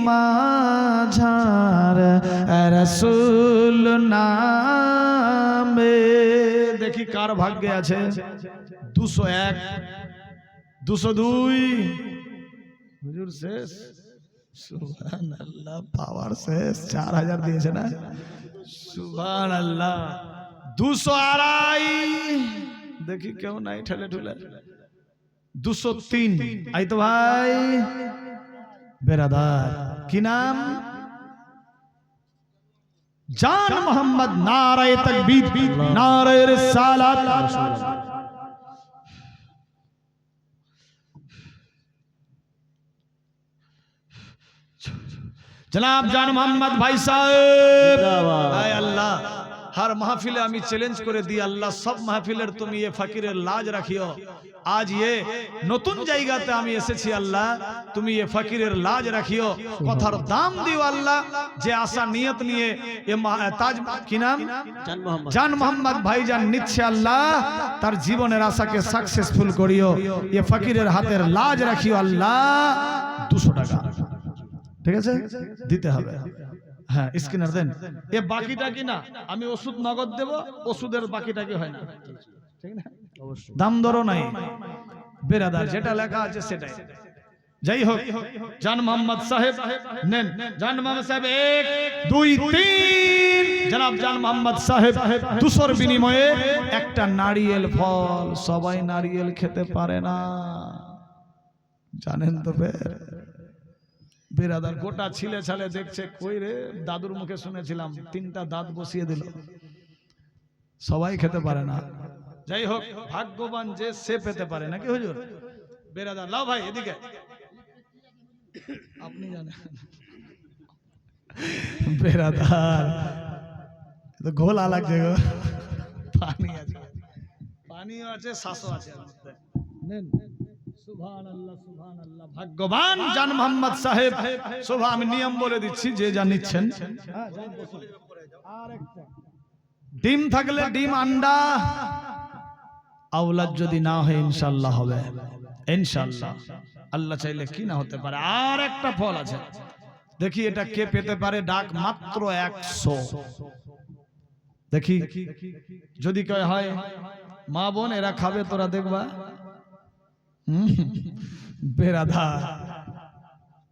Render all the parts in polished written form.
মাঝার রাসূল নামে। দেখি কার ভাগ্যে আছে 201, 202। হুজুর শেষ, সুবহানাল্লাহ, পাওয়ার শেষ। 4000 দিয়েছে না, সুবহানাল্লাহ। 202, দেখি কেউ নাই ঠেলে ঠুলে। 203, আই তো ভাই বেরাদার, কি নাম? জান মোহাম্মদ। নারায়ে তাকবীর, নারায়ে রিসালাত। जनाब जान मोहम्मद भाई साहब, हाय अल्लाह, हर महफिले आमी चैलेंज करे दी अल्लाह सब महफिलेर तुम ये फकीरेर लाज राखियो। आज ये नतून जायगाते आमी एसेছি আল্লাহ, তুমি ये फकीरेर लाज राखियो, কথার দাম দিও আল্লাহ। যে আশা নিয়ত নিয়ে এ তাজ কি নাম জান মোহাম্মদ ভাইজান নিচ্ছে আল্লাহ, তার জীবনের আশাকে সাকসেসফুল করিও। ये फकीरेर হাতের লাজ রাখিও আল্লাহ। 200 টাকা ঠিক আছে দিতে হবে। হ্যাঁ স্ক্যানার দেন। এ বাকিটা কি না আমি ওষুধ নগদ দেব, ওষুধের বাকিটা কি হয় না, ঠিক না? অবশ্যই দাম দরও নাই বেরাদার, যেটা লেখা আছে সেটাই। যাই হোক, জান মোহাম্মদ সাহেব নেন। জান মোহাম্মদ সাহেব 1 2 3, জনাব জান মোহাম্মদ সাহেব 200 বিনিময়ে একটা নারিয়েল ফল। সবাই নারিয়েল খেতে পারে না, জানেন তো বেরাদার। গোটা ছিলে ছালে দেখছে, কই রে, দাদুর মুখে শুনেছিলাম 3টা দাঁত বসিয়ে দিল, সবাই খেতে পারে না। যাই হোক, ভাগ্যবান যে সে পেতে পারে নাকি হুজুর। বেরাদার লাও ভাই এদিকে, আপনি জানেন বেরাদার তো গোলা লাগছে গো। পানি আছে, পানিও আছে, শ্বাসও আছে। নেন, সুবহানাল্লাহ সুবহানাল্লাহ। ভাগ্যবান জান মোহাম্মদ সাহেব। শোভা আমি নিয়ম বলে দিচ্ছি, যে যা নিচ্ছেন। ডিম থাকলে ডিম, আন্ডা, আওলাদ যদি না হয় ইনশাআল্লাহ হবে, ইনশাআল্লাহ। আল্লাহ চাইলে কি না হতে পারে। আর একটা ফল আছে, দেখি এটা কে পেতে পারে। ডাক মাত্র 100। দেখি যদি কয় হয় মা বোন এরা খাবে, তোরা দেখবা। বেরাদার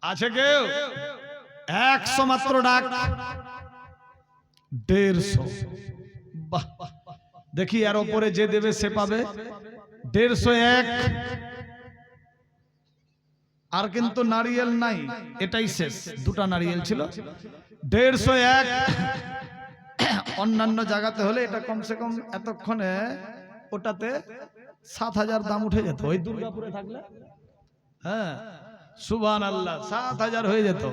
আছে কেউ? 100 মাত্র ডাক, 150। বাহ, দেখি এর উপরে যে দেবে সে পাবে 150। আর কিন্তু নারিয়েল নাই, এটাই শেষ। 2টা নারিয়েল ছিল, 150। অন্যান্য জায়গাতে হলে এটা কমসে কম এতক্ষণে ওটাতে 7000 দাম উঠে যেত। ওই দুর্গাপুরে থাকলে, হ্যাঁ সুবহানাল্লাহ, 7000 হয়ে যেত।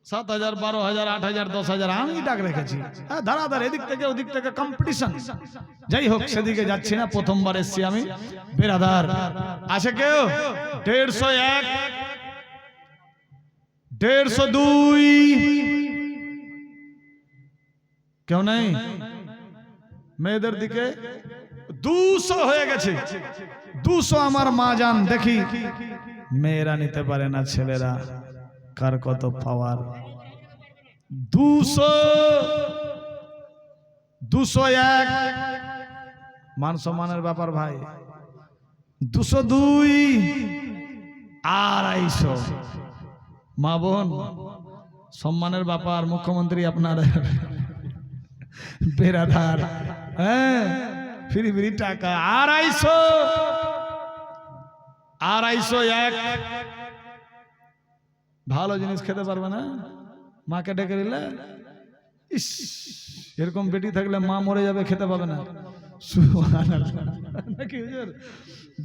7000, 12000, 8000, 10000 আমি ডাক রেখেছি। হ্যাঁ দাঁড়াদার, এদিক থেকে ওদিক থেকে কম্পিটিশন। যাই হোক, সেদিকে যাচ্ছি না, প্রথমবার এসছি আমি। বেরাদার আছে কেউ? 150, 150, কেউ নাই? মেয়েদের দিকে 200 হয়ে গেছে। 200 আমার মা জান। দেখি মেয়েরা নিতে পারে না, ছেলেরা কার কত পাওয়ার। 200, 201 মান সম্মানের ব্যাপার ভাই। 202, 250 মা বোন সম্মানের ব্যাপার। মুখ্যমন্ত্রী আপনার বেরাদার, হ্যাঁ ফ্রি ফ্রি টাকা। 250, 201 ভালো জিনিস খেতে পারবে না, মাকে ডেকে দিলে। ইস, এরকম বেটি থাকলে মা মরে যাবে, খেতে পাবে না। সুবহানাল্লাহ নাকি হুজুর।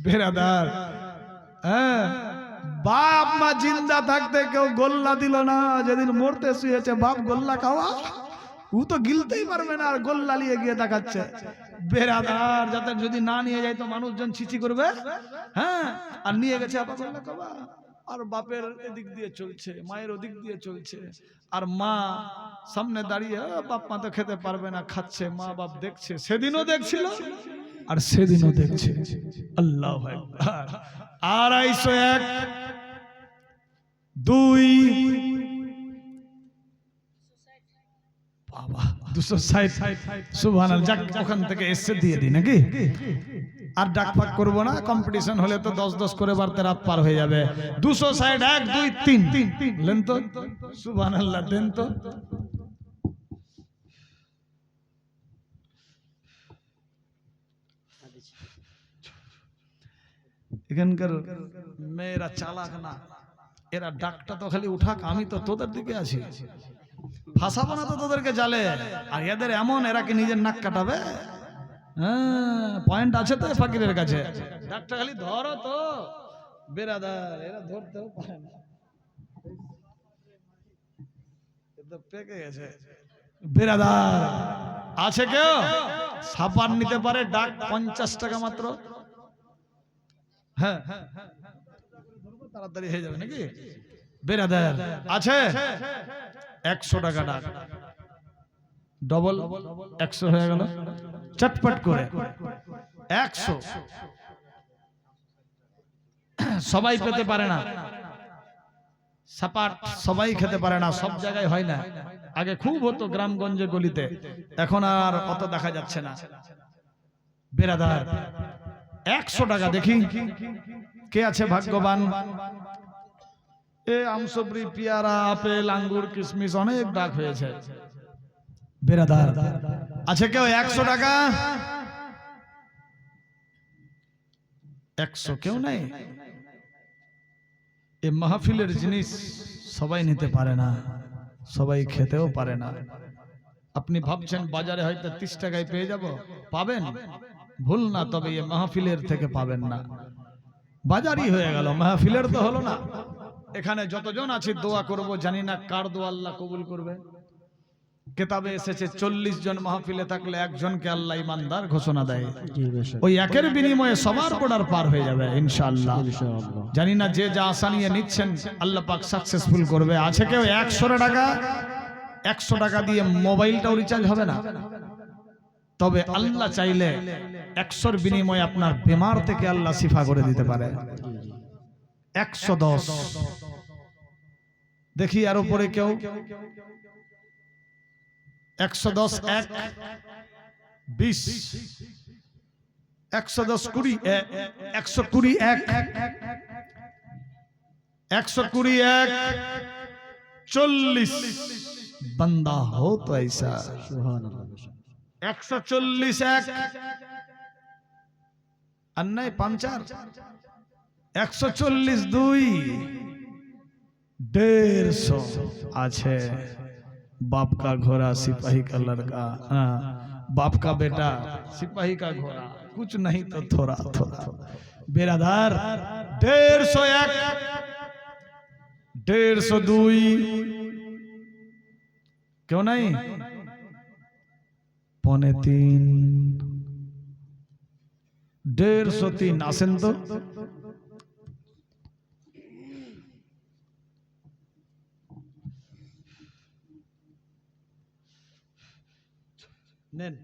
বেরাদার, হ্যাঁ বাপ মা জিন্দা থাকতে কেউ গোল্লা দিল না, যেদিন মরতে শুয়েছে বাপ গোল্লা খাওয়া, ও তো গিলতেই পারবে না, আর গোল্লা নিয়ে গিয়ে দেখাচ্ছে। বেরাদার, যাতে যদি না নিয়ে যায় তো মানুষজন ছিছি করবে। হ্যাঁ, আর নিয়ে গেছে আপা গোল্লা খাওয়া, আর বাপের এদিক দিয়ে চলছে, মায়ের ওদিক দিয়ে চলছে, আর মা সামনে দাঁড়িয়ে বাপ মা তো খেতে পারবে না, খাচ্ছে, মা বাপ দেখছে। সেদিনও দেখছিল আর সেদিনও দেখছে। আল্লাহু আকবার। 201, 2 বাবা 260 সুবহানাল্লাহ। যাক ওখান থেকে এসে দিয়ে দিই নাকি, আর ডাক ফাক করবো না। কম্পিটিশন হলে তো 10-10 করে বাড়তে রাত পার হয়ে যাবে। 260 1 2 3 লেন তো সুবহানাল্লাহ, দেন তো। এখানকার মেয়েরা চালাক না, এরা ডাকটা তো খালি উঠাক, আমি তো তোদের দিকে আছি, ফাঁসাবো না তো তোদেরকে জালে। আর এদের এমন, এরা কি নিজের নাক কাটাবে? হ্যাঁ, পয়েন্ট আছে তো ফাকিরের কাছে। ডাকটা খালি ধরো তো বেরাদার, এরা ধরতেও পারে না, পেকে গেছে। বেরাদার আছে কেউ? সাপার নিতে পারে, ডাক 50 টাকা মাত্র। হ্যাঁ, তাড়াতাড়ি হয়ে যাবে নাকি? বেরাদার আছে? 100 টাকা ডাক, ডবল 100 হয়ে গেল, চটপট করে 100। সবাই পেতে পারে না সাপাট, সবাই খেতে পারে না, সব জায়গায় হয় না। আগে খুব হতো গ্রামগঞ্জে গলিতে, এখন আর অত দেখা যাচ্ছে না। বেরাদার 100 টাকা। দেখি কে আছে ভাগ্যবান। আমসবরি, পেয়ারা, আপেল, আঙ্গুর, কিশমিশ অনেক ডাক হয়েছে। বেরাদার আছে কেউ? 100 টাকা। 100 কেউ নাই। এই মাহফিলের জিনিস সবাই নিতে পারে না, সবাই খেতেও পারে না। আপনি ভাবছেন বাজারে হয়তো 30 টাকায় পেয়ে যাব, পাবেন, ভুল না। তবে এই মাহফিলের থেকে পাবেন না। বাজারই হয়ে গেল, মাহফিলের তো হলো না। এখানে যতজন আছি দোয়া করব, জানি না কার দোয়া আল্লাহ কবুল করবে। কিতাবে এসেছে 40 জন মাহফিলে থাকলে একজনকে আল্লাহ ইমানদার ঘোষণা দেয়। ওই একের বিনিময়ে সবার বর্ডার পার হয়ে যাবে ইনশাআল্লাহ। জানি না যে যা আশা নিয়ে নিচ্ছেন আল্লাহ পাক সাকসেসফুল করবে। আছে কেউ? 100 টাকা। 100 টাকা দিয়ে মোবাইলটাও রিচার্জ হবে না, তবে আল্লাহ চাইলে 100-র বিনিময়ে আপনার বেমার থেকে আল্লাহ শিফা করে দিতে পারে। 110। দেখি আর উপরে কেউ? 110 1 20 110 20 120 1 120 1 40 बंदा हो तो ऐसा। 140 1 अन्नाय पंचार 140 2 150 আছে। बाप का घोड़ा सिपाही का लड़का, बाप का बेटा सिपाही का घोड़ा, कुछ नहीं तो थोड़ा थोड़ा। बेरादार 150 1 150 2 क्यों नहीं? 2.5 150 3 আসেন তো। নেন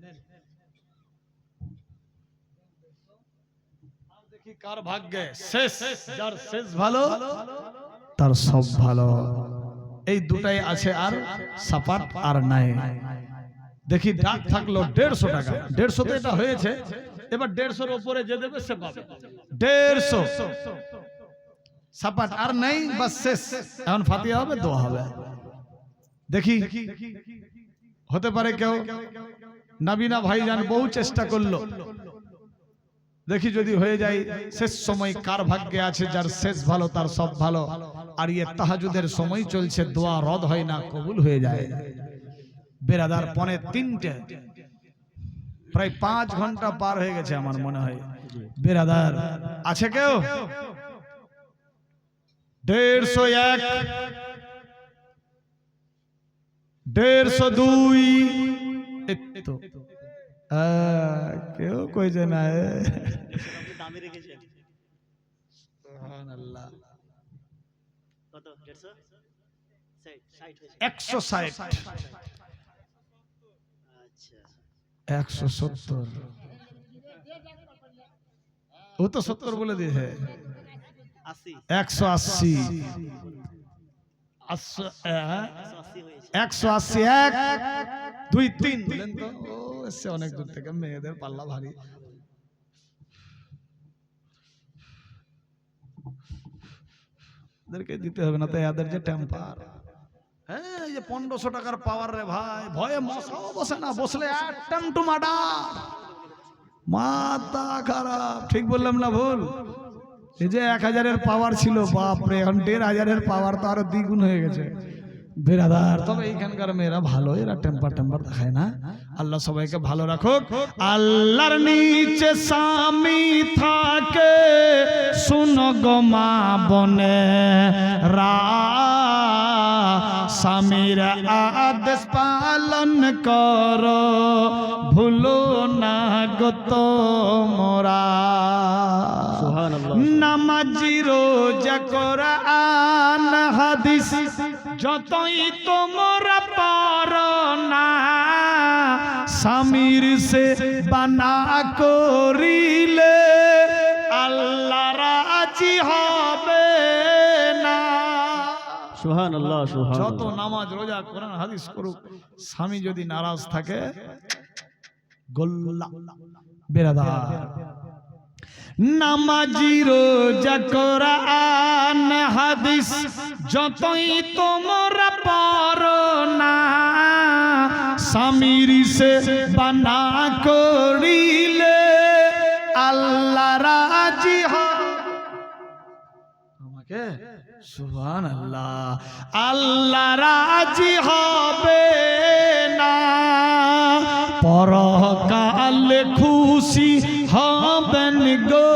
দেখি কার ভাগ্যে শেষ। যার শেষ ভালো তার সব ভালো। এই দুটাই আছে, আর সাপাট আর নাই। দেখি ডাক থাকলো 150 টাকা। 150 তে এটা হয়েছে, এবার 150-এর উপরে যে দেবে সে পাবে। 150 সাপাট আর নাই, বাস শেষ। এখন ফাতিহা হবে, দোয়া হবে। দেখি হতে পারে কেউ। নাবিনা ভাইজান বহু চেষ্টা করলো, দেখি যদি হয়ে যায়। শেষ সময় কার ভাগ্যে আছে যার শেষ ভালো তার সব ভালো। আর ইয়ে তাহাজ্জুদের সময় চলছে, দোয়া রদ হয় না, কবুল হয়ে যায়। বেরাদার 2:45 প্রায় 5 ঘন্টা পার হয়ে গেছে আমার মনে হয়। বেরাদার আছে কেউ? 150 1 150 2 তো কেউ কই যে না। দামি রেখেছেন সুবহানাল্লাহ। কত? 160 আচ্ছা 170। ও তো 70 বলে দিয়েছে। 180 180 1 2 3 বলেন তো। ও এসে অনেক দূর থেকে, মেয়েদের পাল্লা ভারী। এদেরকে দিতে হবে না তো, এদের যে টেম্পার। হ্যাঁ, এই যে 1500 টাকার পাওয়ার রে ভাই, ভয়ে মশাও বসে না, বসলে একদম টুমাডা, মাথা খারাপ। ঠিক বললাম না ভুল? এই যে 1000-এর পাওয়ার ছিল, বাপরে এখন 1500-এর পাওয়ার তো আরো দ্বিগুণ হয়ে গেছে বেরাদার। তবে এইখানকার মেয়েরা ভালো, এরা টেম্পার দেখায় না। আল্লাহ সবাইকে ভালো রাখুক। আল্লাহর নিচে স্বামী থাকে, শুনো গো মা বনে রা, স্বামীর আদেশ পালন করো, ভুলো না গো তোমরা। নামাজি রোজা কোরআন হাদিস যতই তোমরা পারো না, স্বামীর সে বানা করিলে আল্লাহ রাজি হবে না। সুবহানাল্লাহ, সুবহানাল্লাহ। যত নামাজ রোজা কোরআন হাদিস করুক, স্বামী যদি নারাজ থাকে গোল্লা বেরাদার। নামাজি রোজা কোরআন হাদিস যতই তোমরা পারো না, স্বামীর সে বানা করিলে আল্লাহ রাজি হবে। আমাকে সুবহানাল্লাহ, আল্লাহ রাজি হবে না। পরকালে খুশি হবেন গো,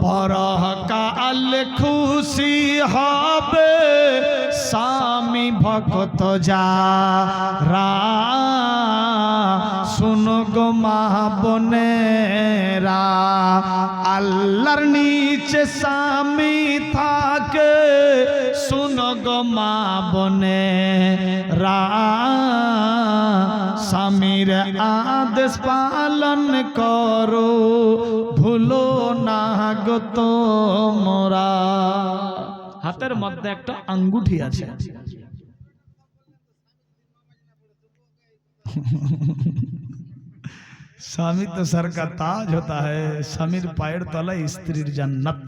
পরকালে খুশি হবে স্বামী ভক্ত যারা। শুনো গো মা বোনেরা, আল্লাহর নিচে স্বামী থাকে, শুনো গো মা বোনেরা, স্বামীর আদেশ পালন করো, ভুলো না গো তোমরা। হাতের মধ্যে একটা আঙ্গুঠি আছে, स्वामी तो सर का ताज होता है, स्वामीर पायर तला स्त्रीर जन्नत।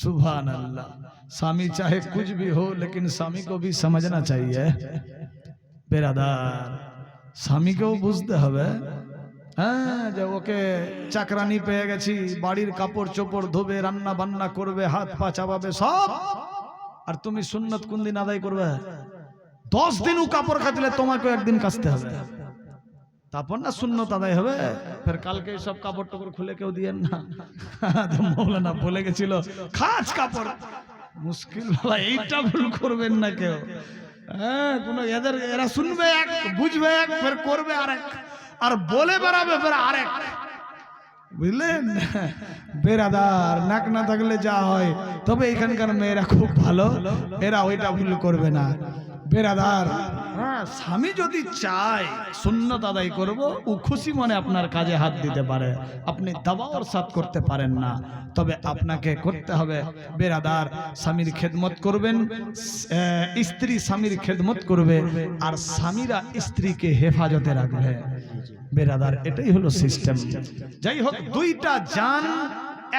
सुभान अल्लाह। स्वामी चाहे कुछ भी हो, लेकिन स्वामी को भी समझना चाहिए बेरादार। स्वामी को बुझते हबे। হ্যাঁ, যে ওকে চাকরানি পেয়ে গেছি, বাড়ির কাপড় চোপড় ধোবে, রান্না বান্না করবে, হাত পা চাবাবে সব, আর তুমি সুন্নত কোন দিন আদায় করবে? 10 দিন ও কাপড় কাচলে তোমাকে একদিন কাচতে হবে, তারপর না সুন্নত আদায় হবে। ফের কালকে সব কাপড় টুকর খুলে কেউ দিয়েন না। মৌলানা বলে গেছিল খাজ কাপড়, মুশকিল বাবা, এইটা ভুল করবেন না কেউ। হ্যাঁ, কোন এরা শুনবে এক, বুঝবে এক, ফের করবে আরেক, আর বলে বেড়াবে ফের আরেক, বুঝলেন বেরাদার। নাক না থাকলে যা হয়। তবে এখানকার মেয়েরা খুব ভালো, এরা ওইটা ভুল করবে না বেরাদার। হ্যাঁ, স্বামী যদি চায় সুন্নত আদায় করব, ও খুশি মনে আপনার কাজে হাত দিতে পারে, আপনি দাবাওর সাথ করতে পারেন না। তবে আপনাকে করতে হবে বেরাদার, স্বামীর খেদমত করবেন, স্ত্রী স্বামীর খেদমত করবে, আর স্বামীরা স্ত্রীকে হেফাজতে রাখবে বেরাদার। এটাই হলো সিস্টেম। যাই হোক, দুইটা জান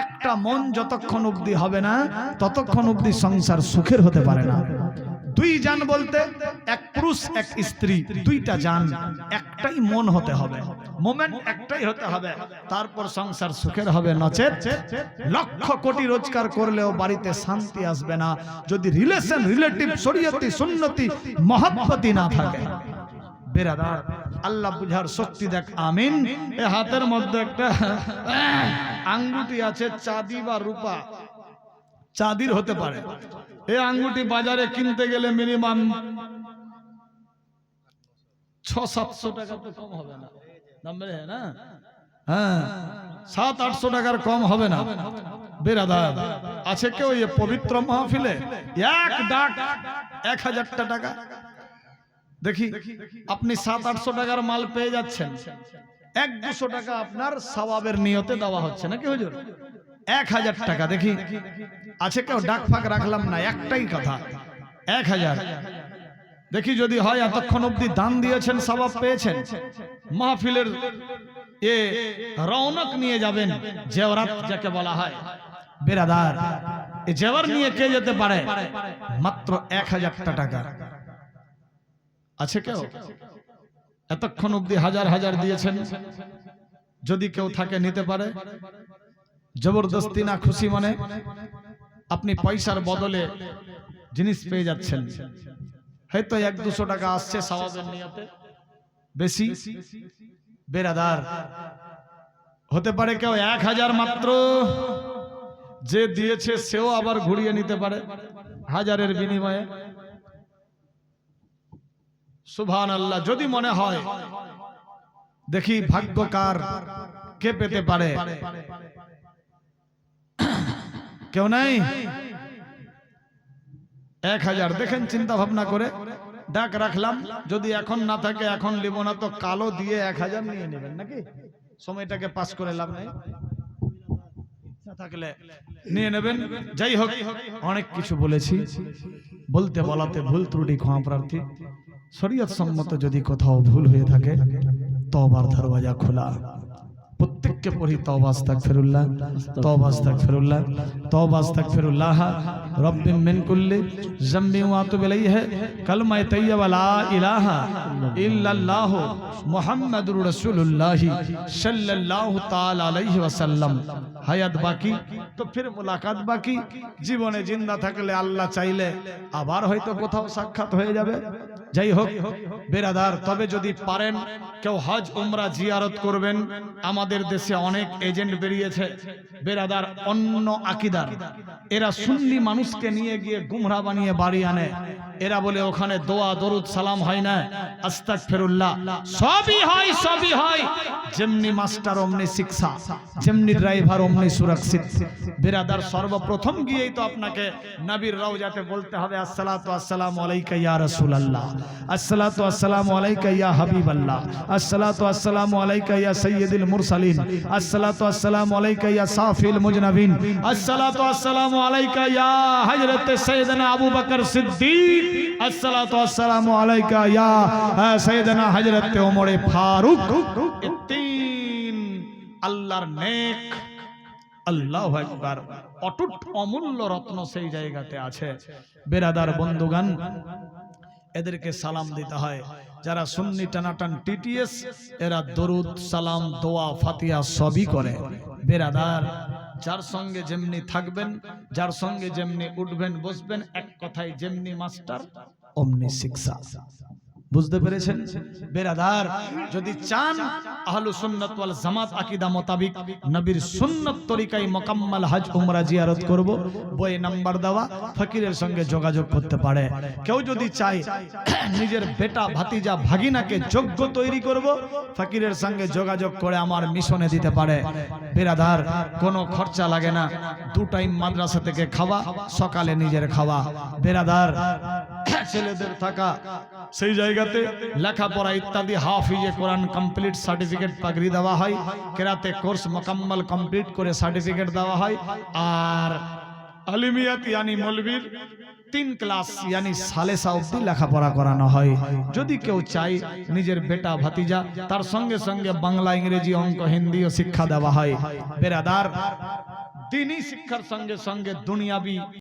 একটা মন যতক্ষণ অবধি হবে না, ততক্ষণ অবধি সংসার সুখের হতে পারে না। দুই জান বলতে এক পুরুষ এক স্ত্রী, দুইটা জান, একটাই মন হতে হবে, মোমেন্ট একটাই হতে হবে, তারপর সংসার সুখের হবে। নচেত লক্ষ কোটি রোজগার করলেও বাড়িতে শান্তি আসবে না, যদি রিলেশন, রিলেটিভ, শরীয়তি, সুন্নতি, মহব্বতি না থাকে বেরাদার। আল্লাহ বুঝার শক্তি দেখ, আমিন। এ হাতের মধ্যে একটা আঙ্গুটি আছে, চাঁদি বা রূপা, চাঁদির হতে পারে। এই আঙ্গুটি বাজারে কিনতে গেলে মিনিমাম 600-700 টাকা তো কম হবে না, দাম বেড়ে না? হ্যাঁ, 700-800 টাকার কম হবে না বেরাদার। আছে কেউ এই পবিত্র মাহফিলে এক ডাক 1000 টাকা? দেখি আপনি 700-800 টাকার মাল পেয়ে যাচ্ছেন, 100-200 টাকা আপনার সওয়াবের নিয়তে দেওয়া হচ্ছে নাকি হুজুর? 1000 টাকা। দেখি আছে কেউ? ডাক ফাঁক রাখলাম না, একটাই কথা, 1000 দেখি যদি হয়। এতক্ষণ অবধি দান দিয়েছেন, সওয়াব পেয়েছেন, মাহফিলের এ রৌনক নিয়ে যাবেন, জেওরাত যাকে বলা হয়। বেরাদার, এই জেওয়ার নিয়ে কে যেতে পারে? মাত্র 1000 টাকা। আছে কেউ? এতক্ষণ অবধি হাজার হাজার দিয়েছেন, যদি কেউ থাকে নিতে পারে। জবরদস্তি না, খুশি মনে আপনি পয়সার বদলে জিনিস পেয়ে যাচ্ছেন। হয়তো 100-200 টাকা আসছে সওয়াবের নিয়তে, বেশি। বেরাদার, হতে পারে কেউ 1000 মাত্র যে দিয়েছে সেও আবার ঘুরিয়ে নিতে পারে 1000-এর বিনিময়ে। সুবহানাল্লাহ। যদি মনে হয়, দেখি ভাগ্যকার কে পেতে পারে? কেউ নাই? 1000 দেখেন, চিন্তা ভাবনা করে ডাক রাখলাম। যদি এখন না থাকে, এখন লিব না, তো কালো দিয়ে 1000 নিয়ে নেবেন নাকি? সময়টাকে পাস করে লাভ নেই, ইচ্ছা থাকলে নিয়ে নেবেন। যাই হোক, অনেক কিছু বলেছি, বলতে বলাতে ভুল ত্রুটি ক্ষমা প্রার্থী। শরীয়ত সম্মত যদি কোথাও ভুল হয়ে থাকে, তওবার দরওয়াজা খোলা। প্রত্যেককে পড়ি তওবা আস্তাগফিরুল্লাহ, তওবা আস্তাগফিরুল্লাহ, তওবা আস্তাগফিরুল্লাহ রব্বি মিন কুল্লি যামবি ওয়া আতুবু ইলাইহি। কালমা তাইয়্যিবা লা ইলাহা ইল্লাল্লাহ মুহাম্মাদুর রাসূলুল্লাহ সাল্লাল্লাহু তাআলা আলাইহি ওয়াসাল্লাম। হায়াত বাকি তো ফির মুলাকাত বাকি। জীবনে জিন্দা থাকলে আল্লাহ চাইলে আবার হয়তো কোথাও সাক্ষাৎ হয়ে যাবে। যাই হোক বেরাদার, তবে যদি পারেন কেউ হজ উমরা জিয়ারত করবেন। আমাদের দেশে অনেক এজেন্ট বেরিয়েছে বেরাদার, অন্য আকীদার। এরা সুন্নি মানুষকে নিয়ে গিয়ে গুমরা বানিয়ে বাড়ি আনে। এরা বলে ওখানে দোয়া দরুদ সালাম হয় না, আস্তাগফিরুল্লাহ। সবই হয়, সবই হয়। যেমনি মাস্টার অমনি শিক্ষা, যেমনি ড্রাইভার অমনি সুরক্ষিত। বেরাদার, সর্বপ্রথম গিয়েই তো আপনাকে নবীর রওজাতে বলতে হবে আসসালাতু আসসালামু আলাইকা ইয়া রাসূলুল্লাহ, আসসালাতু আসসালামু আলাইকা ইয়া হাবিবাল্লাহ, আসসালাতু আসসালামু আলাইকা ইয়া সাইয়্যিদুল মুরসালিন, আসসালাতু আসসালামু আলাইকা ইয়া সাফিল মুজনাবিন, আসসালাতু আসসালামু আলাইকা ইয়া হযরত সাইয়েদনা আবু বকর সিদ্দিক, আসসালাতু আসসালামু আলাইকা ইয়া সাইয়েদনা হযরত ওমর ফারুক। এই তিন আল্লাহর নেক, আল্লাহু আকবার, অটুট অমূল্য রত্ন সেই জায়গাতে আছে। বেরাদার বন্ধুগান, এদেরকে সালাম দিতে হয়। যারা সুন্নি টানাটান টিটিএস, এরা দরুদ সালাম দোয়া ফাতিহা সবই করে। বেরাদার, যার সঙ্গে যেমনি থাকবেন, যার সঙ্গে যেমনি উঠবেন বসবেন, এক কথায় যেমনি মাস্টার অমনি শিক্ষা। বুঝতে পেরেছেন? বেরাদার, যদি চান আহলুস সুন্নাত ওয়াল জামাত আকীদা মোতাবেক নবীর সুন্নাত তরিকায় মুকাম্মাল হজ উমরা জিয়ারত করব, বই নাম্বার দেওয়া, ফকিরের সঙ্গে যোগাযোগ করতে পারে। কেউ যদি চায় নিজের বেটা ভাতিজা ভাগিনাকে যোগ্য তৈরি করব, ফকিরের সঙ্গে যোগাযোগ করে আমার মিশনে দিতে পারে। বেরাদার, কোনো খরচা লাগে না, 2 টাইম মাদ্রাসা থেকে খাওয়া, সকালে নিজের খাওয়া। বেরাদার, ছেলেদের থাকা সেই জায়গাতে লেখাপড়া ইত্যাদি, হাফিজে কোরআন কমপ্লিট সার্টিফিকেট পাগড়ি দেওয়া হয়, কেরাতে কোর্স মোকাম্মল কমপ্লিট করে সার্টিফিকেট দেওয়া হয়। আর আলিমিয়াত ইয়ানি মৌলবীর 3 ক্লাস ইয়ানি সালেসা অবধি লেখাপড়া করানো হয়। যদি কেউ চায় নিজের বেটা ভাতিজা, তার সঙ্গে সঙ্গে বাংলা ইংরেজি অঙ্ক হিন্দিও শিক্ষা দেওয়া হয়। বেরাদার, দ্বীনি শিক্ষার সঙ্গে সঙ্গে দুনিয়াবি